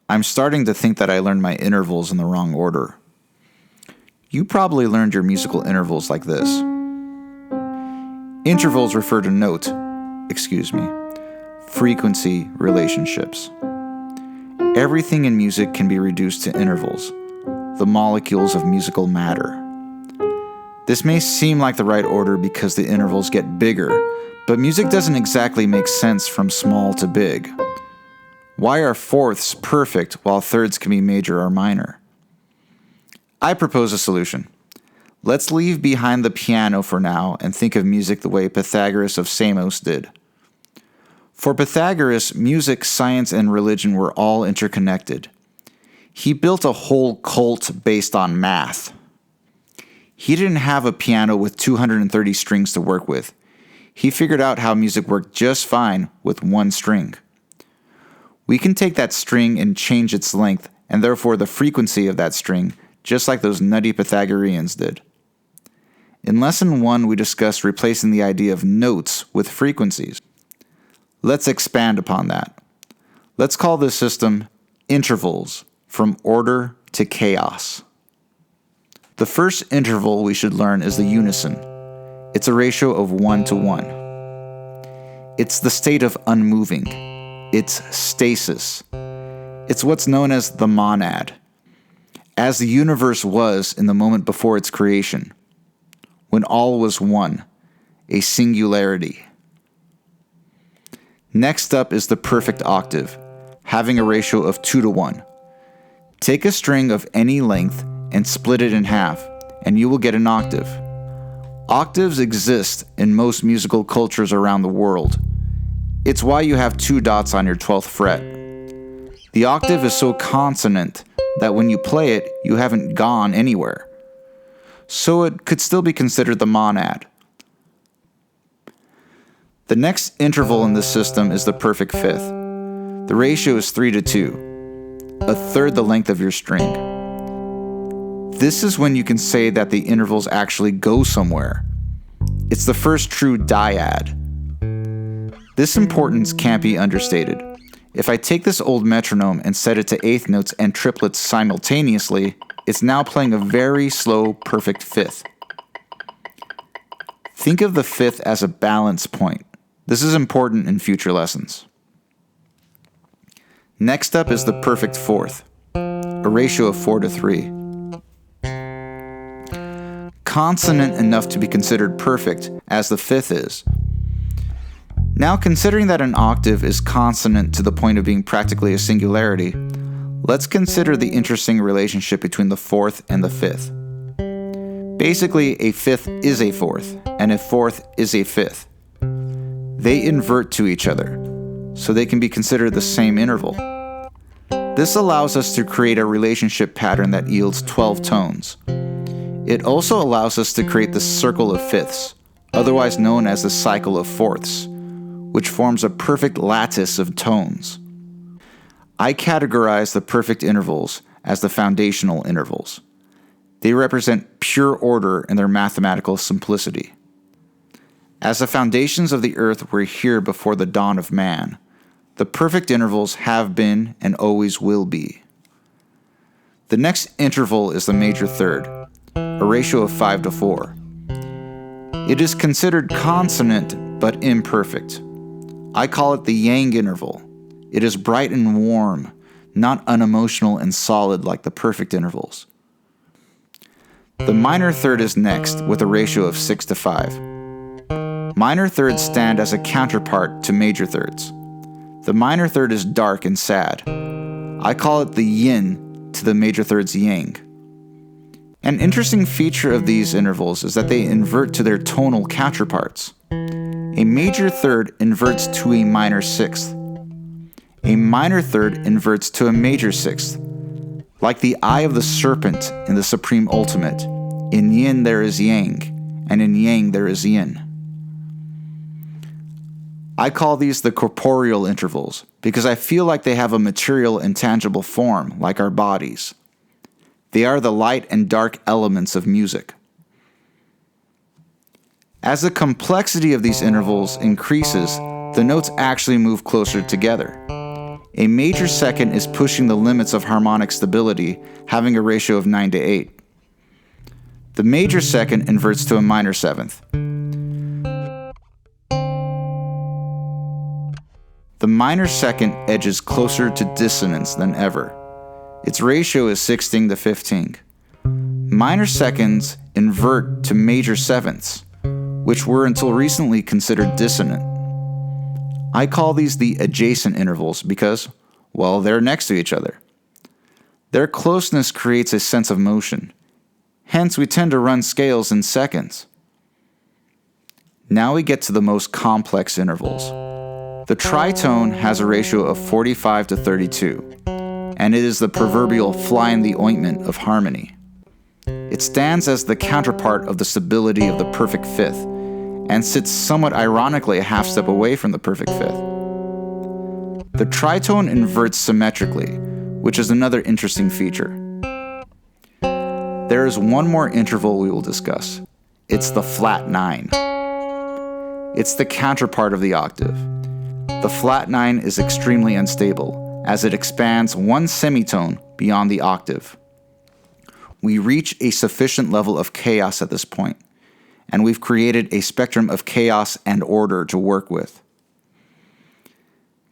I'm starting to think that I learned my intervals in the wrong order. You probably learned your musical intervals like this. Intervals refer to frequency relationships. Everything in music can be reduced to intervals, the molecules of musical matter. This may seem like the right order because the intervals get bigger, but music doesn't exactly make sense from small to big. Why are fourths perfect while thirds can be major or minor? I propose a solution. Let's leave behind the piano for now and think of music the way Pythagoras of Samos did. For Pythagoras, music, science, and religion were all interconnected. He built a whole cult based on math. He didn't have a piano with 230 strings to work with. He figured out how music worked just fine with one string. We can take that string and change its length, and therefore the frequency of that string, just like those nutty Pythagoreans did. In Lesson 1, we discussed replacing the idea of notes with frequencies. Let's expand upon that. Let's call this system intervals, from order to chaos. The first interval we should learn is the unison. It's a ratio of 1 to 1. It's the state of unmoving. It's stasis. It's what's known as the monad, as the universe was in the moment before its creation, when all was one, a singularity. Next up is the perfect octave, having a ratio of 2 to 1. Take a string of any length and split it in half, and you will get an octave. Octaves exist in most musical cultures around the world. It's why you have 2 dots on your 12th fret. The octave is so consonant that when you play it, you haven't gone anywhere. So it could still be considered the monad. The next interval in this system is the perfect fifth. The ratio is 3 to 2, a third the length of your string. This is when you can say that the intervals actually go somewhere. It's the first true dyad. This importance can't be understated. If I take this old metronome and set it to eighth notes and triplets simultaneously, it's now playing a very slow, perfect fifth. Think of the fifth as a balance point. This is important in future lessons. Next up is the perfect fourth, a ratio of 4 to 3. Consonant enough to be considered perfect, as the fifth is. Now, considering that an octave is consonant to the point of being practically a singularity, let's consider the interesting relationship between the fourth and the fifth. Basically, a fifth is a fourth, and a fourth is a fifth. They invert to each other, so they can be considered the same interval. This allows us to create a relationship pattern that yields 12 tones. It also allows us to create the circle of fifths, otherwise known as the cycle of fourths, which forms a perfect lattice of tones. I categorize the perfect intervals as the foundational intervals. They represent pure order in their mathematical simplicity. As the foundations of the earth were here before the dawn of man, the perfect intervals have been and always will be. The next interval is the major third, a ratio of 5 to 4. It is considered consonant but imperfect. I call it the yang interval. It is bright and warm, not unemotional and solid like the perfect intervals. The minor third is next with a ratio of 6 to 5. Minor thirds stand as a counterpart to major thirds. The minor third is dark and sad. I call it the yin to the major third's yang. An interesting feature of these intervals is that they invert to their tonal counterparts. A major third inverts to a minor sixth. A minor third inverts to a major sixth. Like the eye of the serpent in the Supreme Ultimate, in yin there is yang, and in yang there is yin. I call these the corporeal intervals because I feel like they have a material and tangible form, like our bodies. They are the light and dark elements of music. As the complexity of these intervals increases, the notes actually move closer together. A major second is pushing the limits of harmonic stability, having a ratio of 9 to 8. The major second inverts to a minor seventh. The minor second edges closer to dissonance than ever. Its ratio is 16 to 15. Minor seconds invert to major sevenths, which were until recently considered dissonant. I call these the adjacent intervals because, well, they're next to each other. Their closeness creates a sense of motion. Hence, we tend to run scales in seconds. Now we get to the most complex intervals. The tritone has a ratio of 45 to 32, and it is the proverbial fly in the ointment of harmony. It stands as the counterpart of the stability of the perfect fifth, and sits somewhat ironically a half step away from the perfect fifth. The tritone inverts symmetrically, which is another interesting feature. There is one more interval we will discuss. It's the flat 9. It's the counterpart of the octave. The flat 9 is extremely unstable, as it expands one semitone beyond the octave. We reach a sufficient level of chaos at this point, and we've created a spectrum of chaos and order to work with.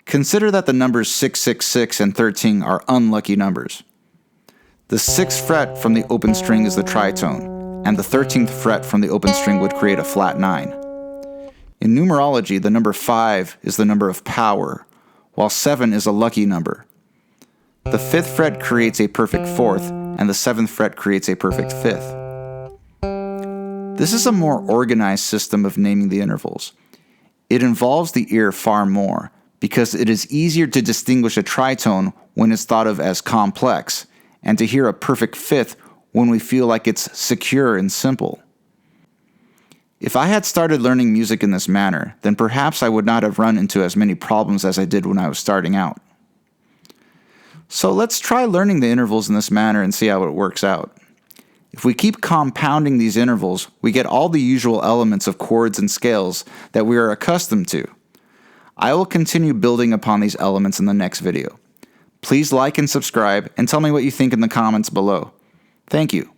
Consider that the numbers 666 and 13 are unlucky numbers. The 6th fret from the open string is the tritone, and the 13th fret from the open string would create a flat 9. In numerology, the number 5 is the number of power, while 7 is a lucky number. The 5th fret creates a perfect 4th, and the 7th fret creates a perfect 5th. This is a more organized system of naming the intervals. It involves the ear far more, because it is easier to distinguish a tritone when it's thought of as complex, and to hear a perfect fifth when we feel like it's secure and simple. If I had started learning music in this manner, then perhaps I would not have run into as many problems as I did when I was starting out. So let's try learning the intervals in this manner and see how it works out. If we keep compounding these intervals, we get all the usual elements of chords and scales that we are accustomed to. I will continue building upon these elements in the next video. Please like and subscribe, and tell me what you think in the comments below. Thank you.